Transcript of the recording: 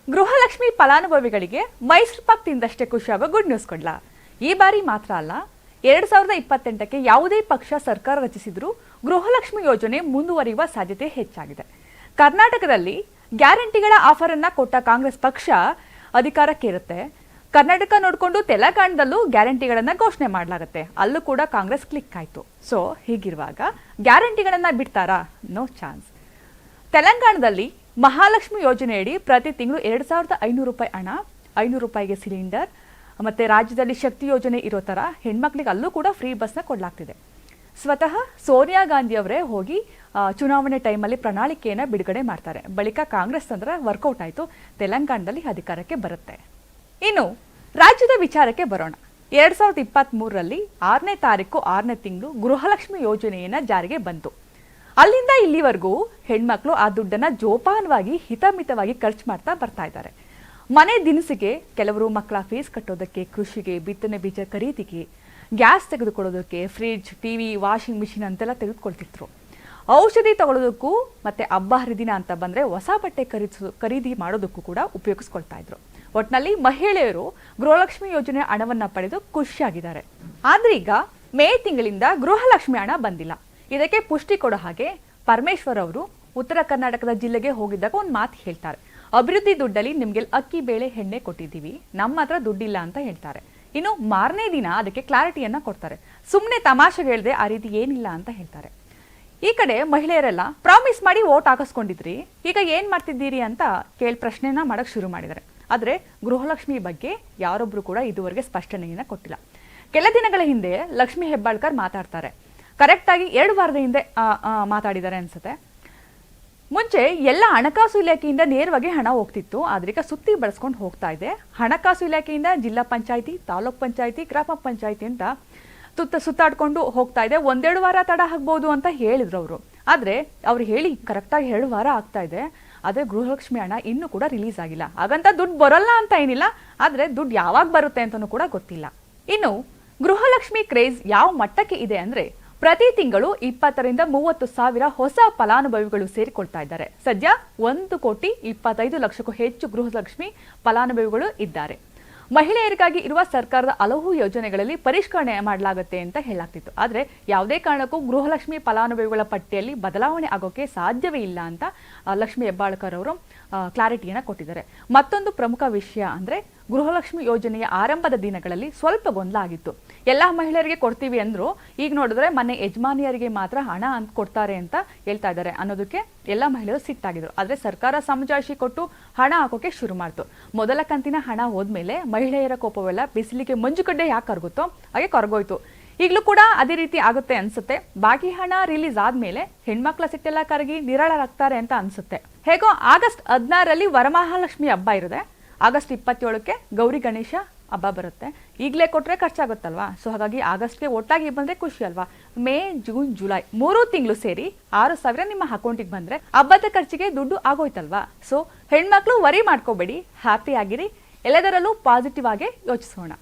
ಗೃಹಲಕ್ಷ್ಮಿ ಫಲಾನುಭವಿಗಳಿಗೆ Mysuru Pak ತಿಂದಷ್ಟೇ ಖುಷಿಯಾಗೋ good news ಕೊಡ್ಲಾ. ಈ ಬಾರಿ ಮಾತ್ರ ಅಲ್ಲ, 2028ಕ್ಕೆ ಯಾವುದೇ ಪಕ್ಷ ಸರ್ಕಾರ ರಚಿಸಿದ್ರೂ ಗೃಹಲಕ್ಷ್ಮಿ ಯೋಜನೆ ಮುಂದುವರಿಯುವ ಸಾಧ್ಯತೆ ಹೆಚ್ಚಾಗಿದೆ. ಕರ್ನಾಟಕದಲ್ಲಿ ಗ್ಯಾರಂಟಿಗಳ ಆಫರ್ ಅನ್ನ ಕೊಟ್ಟ ಕಾಂಗ್ರೆಸ್ ಪಕ್ಷ ಅಧಿಕಾರಕ್ಕೇರುತ್ತೆ. ಕರ್ನಾಟಕ ನೋಡಿಕೊಂಡು ತೆಲಂಗಾಣದಲ್ಲೂ ಗ್ಯಾರಂಟಿಗಳನ್ನ ಘೋಷಣೆ ಮಾಡಲಾಗುತ್ತೆ. ಅಲ್ಲೂ ಕೂಡ ಕಾಂಗ್ರೆಸ್ ಕ್ಲಿಕ್ ಆಯ್ತು. ಸೊ ಹೀಗಿರುವಾಗ ಗ್ಯಾರಂಟಿಗಳನ್ನ ಬಿಡ್ತಾರಾ? No chance. ತೆಲಂಗಾಣದಲ್ಲಿ ಮಹಾಲಕ್ಷ್ಮಿ ಯೋಜನೆಯಡಿ ಪ್ರತಿ ತಿಂಗಳು 2,500 ರೂಪಾಯಿ ಹಣ, 500 ರೂಪಾಯಿಗೆ ಸಿಲಿಂಡರ್, ಮತ್ತೆ ರಾಜ್ಯದಲ್ಲಿ ಶಕ್ತಿ ಯೋಜನೆ ಇರೋ ತರ ಹೆಣ್ಮಕ್ಳಿಗೆ ಅಲ್ಲೂ ಕೂಡ ಫ್ರೀ ಬಸ್ನ ಕೊಡಲಾಗ್ತಿದೆ. ಸ್ವತಃ ಸೋನಿಯಾ ಗಾಂಧಿ ಅವರೇ ಹೋಗಿ ಚುನಾವಣೆ ಟೈಮಲ್ಲಿ ಪ್ರಣಾಳಿಕೆಯನ್ನು ಬಿಡುಗಡೆ ಮಾಡ್ತಾರೆ. ಬಳಿಕ ಕಾಂಗ್ರೆಸ್ ತಂತ್ರ ವರ್ಕೌಟ್ ಆಯಿತು, ತೆಲಂಗಾಣದಲ್ಲಿ ಅಧಿಕಾರಕ್ಕೆ ಬರುತ್ತೆ. ಇನ್ನು ರಾಜ್ಯದ ವಿಚಾರಕ್ಕೆ ಬರೋಣ. 2023ರಲ್ಲಿ 6ನೇ ತಾರೀಕು 6ನೇ ತಿಂಗಳು ಗೃಹಲಕ್ಷ್ಮಿ ಯೋಜನೆಯನ್ನ ಜಾರಿಗೆ ಬಂತು. ಅಲ್ಲಿಂದ ಇಲ್ಲಿವರೆಗೂ ಹೆಣ್ಮಕ್ಳು ಆ ದುಡ್ಡನ್ನ ಜೋಪಾನವಾಗಿ ಹಿತಮಿತವಾಗಿ ಖರ್ಚು ಮಾಡ್ತಾ ಬರ್ತಾ ಇದ್ದಾರೆ. ಮನೆ ದಿನಸಿಗೆ, ಕೆಲವರು ಮಕ್ಕಳ ಫೀಸ್ ಕಟ್ಟೋದಕ್ಕೆ, ಕೃಷಿಗೆ, ಬಿತ್ತನೆ ಬೀಜ ಖರೀದಿಗೆ, ಗ್ಯಾಸ್ ತೆಗೆದುಕೊಳ್ಳೋದಕ್ಕೆ, ಫ್ರಿಡ್ಜ್, ಟಿವಿ, ವಾಷಿಂಗ್ ಮಿಷಿನ್ ಅಂತೆಲ್ಲ ತೆಗೆದುಕೊಳ್ತಿದ್ರು. ಔಷಧಿ ತಗೊಳ್ಳೋದಕ್ಕೂ ಮತ್ತೆ ಹಬ್ಬ ಹರಿದಿನ ಅಂತ ಬಂದ್ರೆ ಹೊಸ ಬಟ್ಟೆ ಖರೀದಿ ಮಾಡೋದಕ್ಕೂ ಕೂಡ ಉಪಯೋಗಿಸ್ಕೊಳ್ತಾ ಇದ್ರು. ಒಟ್ನಲ್ಲಿ ಮಹಿಳೆಯರು ಗೃಹಲಕ್ಷ್ಮಿ ಯೋಜನೆ ಹಣವನ್ನ ಪಡೆದು ಖುಷಿಯಾಗಿದ್ದಾರೆ. ಆದ್ರೆ ಈಗ ಮೇ ತಿಂಗಳಿಂದ ಗೃಹಲಕ್ಷ್ಮಿ ಹಣ ಬಂದಿಲ್ಲ. ಇದಕ್ಕೆ ಪುಷ್ಟಿ ಕೊಡೋ ಹಾಗೆ ಪರಮೇಶ್ವರ್ ಅವರು ಉತ್ತರ ಕರ್ನಾಟಕದ ಜಿಲ್ಲೆಗೆ ಹೋಗಿದ್ದಾಗ ಒಂದು ಮಾತು ಹೇಳ್ತಾರೆ. ಅಭಿವೃದ್ಧಿ ದುಡ್ಡಲ್ಲಿ ನಿಮ್ಗೆ ಅಕ್ಕಿ, ಬೇಳೆ, ಎಣ್ಣೆ ಕೊಟ್ಟಿದ್ದೀವಿ, ನಮ್ಮ ಹತ್ರ ದುಡ್ಡಿಲ್ಲ ಅಂತ ಹೇಳ್ತಾರೆ. ಇನ್ನು ಮಾರನೇ ದಿನ ಅದಕ್ಕೆ ಕ್ಲಾರಿಟಿಯನ್ನ ಕೊಡ್ತಾರೆ. ಸುಮ್ಮನೆ ತಮಾಷೆಗೆ ಹೇಳ್ದೆ ಆ ರೀತಿ ಏನಿಲ್ಲ ಅಂತ ಹೇಳ್ತಾರೆ. ಈ ಕಡೆ ಮಹಿಳೆಯರೆಲ್ಲ ಪ್ರಾಮಿಸ್ ಮಾಡಿ ವೋಟ್ ಹಾಕಿಸ್ಕೊಂಡಿದ್ರಿ, ಈಗ ಏನ್ ಮಾಡ್ತಿದ್ದೀರಿ ಅಂತ ಪ್ರಶ್ನೆನ ಮಾಡಕ್ ಶುರು ಮಾಡಿದ್ದಾರೆ. ಆದ್ರೆ ಗೃಹಲಕ್ಷ್ಮಿ ಬಗ್ಗೆ ಯಾರೊಬ್ರು ಕೂಡ ಇದುವರೆಗೆ ಸ್ಪಷ್ಟನೆಯನ್ನ ಕೊಟ್ಟಿಲ್ಲ. ಕೆಲ ದಿನಗಳ ಹಿಂದೆ ಲಕ್ಷ್ಮಿ ಹೆಬ್ಬಾಳ್ಕರ್ ಮಾತಾಡ್ತಾರೆ. ಕರೆಕ್ಟ್ ಆಗಿ 2 ವಾರದ ಹಿಂದೆ ಮಾತಾಡಿದ್ದಾರೆ ಅನ್ಸುತ್ತೆ. ಮುಂಚೆ ಎಲ್ಲ ಹಣಕಾಸು ಇಲಾಖೆಯಿಂದ ನೇರವಾಗಿ ಹಣ ಹೋಗ್ತಿತ್ತು, ಆದ್ರೀಗ ಸುತ್ತಿ ಬಳಸ್ಕೊಂಡು ಹೋಗ್ತಾ ಇದೆ. ಹಣಕಾಸು ಇಲಾಖೆಯಿಂದ ಜಿಲ್ಲಾ ಪಂಚಾಯಿತಿ, ತಾಲೂಕ್ ಪಂಚಾಯಿತಿ, ಗ್ರಾಮ ಪಂಚಾಯಿತಿ ಅಂತ ಸುತ್ತಾಡ್ಕೊಂಡು ಹೋಗ್ತಾ ಇದೆ. 1-2 ವಾರ ತಡ ಆಗ್ಬಹುದು ಅಂತ ಹೇಳಿದ್ರು ಅವರು. ಆದ್ರೆ ಅವ್ರು ಹೇಳಿ ಕರೆಕ್ಟಾಗಿ 2 ವಾರ ಆಗ್ತಾ ಇದೆ. ಆದ್ರೆ ಗೃಹಲಕ್ಷ್ಮಿ ಹಣ ಇನ್ನೂ ಕೂಡ ರಿಲೀಸ್ ಆಗಿಲ್ಲ. ಹಾಗಂತ ದುಡ್ಡು ಬರೋಲ್ಲ ಅಂತ ಏನಿಲ್ಲ, ಆದ್ರೆ ದುಡ್ಡು ಯಾವಾಗ ಬರುತ್ತೆ ಅಂತನೂ ಕೂಡ ಗೊತ್ತಿಲ್ಲ. ಇನ್ನು ಗೃಹಲಕ್ಷ್ಮಿ ಕ್ರೇಜ್ ಯಾವ ಮಟ್ಟಕ್ಕೆ ಇದೆ ಅಂದ್ರೆ, ಪ್ರತಿ ತಿಂಗಳು 20ರಿಂದ 30 ಸಾವಿರ ಹೊಸ ಫಲಾನುಭವಿಗಳು ಸೇರಿಕೊಳ್ತಾ ಇದ್ದಾರೆ. ಸದ್ಯ 1,25,00,000ಕ್ಕೂ ಹೆಚ್ಚು ಗೃಹಲಕ್ಷ್ಮಿ ಫಲಾನುಭವಿಗಳು ಇದ್ದಾರೆ. ಮಹಿಳೆಯರಿಗಾಗಿ ಇರುವ ಸರ್ಕಾರದ ಹಲವು ಯೋಜನೆಗಳಲ್ಲಿ ಪರಿಷ್ಕರಣೆ ಮಾಡಲಾಗುತ್ತೆ ಅಂತ ಹೇಳಲಾಗ್ತಿತ್ತು. ಆದ್ರೆ ಯಾವುದೇ ಕಾರಣಕ್ಕೂ ಗೃಹಲಕ್ಷ್ಮಿ ಫಲಾನುಭವಿಗಳ ಪಟ್ಟಿಯಲ್ಲಿ ಬದಲಾವಣೆ ಆಗೋಕೆ ಸಾಧ್ಯವೇ ಇಲ್ಲ ಅಂತ ಲಕ್ಷ್ಮಿ ಹೆಬ್ಬಾಳ್ಕರ್ ಅವರು ಕ್ಲಾರಿಟಿಯನ್ನ ಕೊಟ್ಟಿದ್ದಾರೆ. ಮತ್ತೊಂದು ಪ್ರಮುಖ ವಿಷಯ ಅಂದ್ರೆ, ಗೃಹಲಕ್ಷ್ಮಿ ಯೋಜನೆಯ ಆರಂಭದ ದಿನಗಳಲ್ಲಿ ಸ್ವಲ್ಪ ಗೊಂದಲ ಆಗಿತ್ತು. ಎಲ್ಲಾ ಮಹಿಳೆಯರಿಗೆ ಕೊಡ್ತೀವಿ ಅಂದ್ರು, ಈಗ ನೋಡಿದ್ರೆ ಮನೆ ಯಜಮಾನಿಯರಿಗೆ ಮಾತ್ರ ಹಣ ಅಂತ ಕೊಡ್ತಾರೆ ಅಂತ ಹೇಳ್ತಾ ಇದ್ದಾರೆ ಅನ್ನೋದಕ್ಕೆ ಎಲ್ಲಾ ಮಹಿಳೆಯರು ಸಿಟ್ಟಾಗಿದ್ರು. ಆದ್ರೆ ಸರ್ಕಾರ ಸಮಜಾಯಿಷಿ ಕೊಟ್ಟು ಹಣ ಹಾಕೋಕೆ ಶುರು ಮಾಡ್ತು. ಮೊದಲ ಕಂತಿನ ಹಣ ಹೋದ್ಮೇಲೆ ಮಹಿಳೆಯರ ಕೋಪವೆಲ್ಲ ಬಿಸಿಲಿಗೆ ಮಂಜುಗಡ್ಡೆ ಯಾಕೆ ಕರಗುತ್ತೋ ಹಾಗೆ ಕರಗೋಯ್ತು. ಈಗಲೂ ಕೂಡ ಅದೇ ರೀತಿ ಆಗುತ್ತೆ ಅನ್ಸುತ್ತೆ. ಬಾಕಿ ಹಣ ರಿಲೀಸ್ ಆದ್ಮೇಲೆ ಹೆಣ್ಮಕ್ಳ ಸಿಟ್ಟೆಲ್ಲ ಕರಗಿ ನಿರಾಳರಾಗ್ತಾರೆ ಅಂತ ಅನ್ಸುತ್ತೆ. ಹೇಗೋ ಆಗಸ್ಟ್ 16ರಲ್ಲಿ ವರಮಹಾಲಕ್ಷ್ಮಿ ಹಬ್ಬ ಇರುತ್ತೆ. ಆಗಸ್ಟ್ 27ಕ್ಕೆ ಗೌರಿ ಗಣೇಶ ಹಬ್ಬ ಬರುತ್ತೆ. ಈಗಲೇ ಕೊಟ್ರೆ ಖರ್ಚಾಗುತ್ತಲ್ವಾ. ಸೊ ಹಾಗಾಗಿ ಆಗಸ್ಟ್ಗೆ ಒಟ್ಟಾಗಿ ಬಂದ್ರೆ ಖುಷಿ ಅಲ್ವಾ. ಮೇ, ಜೂನ್, ಜುಲೈ 3 ತಿಂಗಳು ಸೇರಿ 6,000 ನಿಮ್ಮ ಅಕೌಂಟಿಗೆ ಬಂದ್ರೆ ಹಬ್ಬದ ಖರ್ಚಿಗೆ ದುಡ್ಡು ಆಗೋಯ್ತಲ್ವಾ. ಸೊ ಹೆಣ್ಮಕ್ಳು ವರಿ ಮಾಡ್ಕೋಬೇಡಿ, ಹ್ಯಾಪಿ ಆಗಿರಿ. ಎಲ್ಲದರಲ್ಲೂ ಪಾಸಿಟಿವ್ ಆಗಿ ಯೋಚಿಸೋಣ.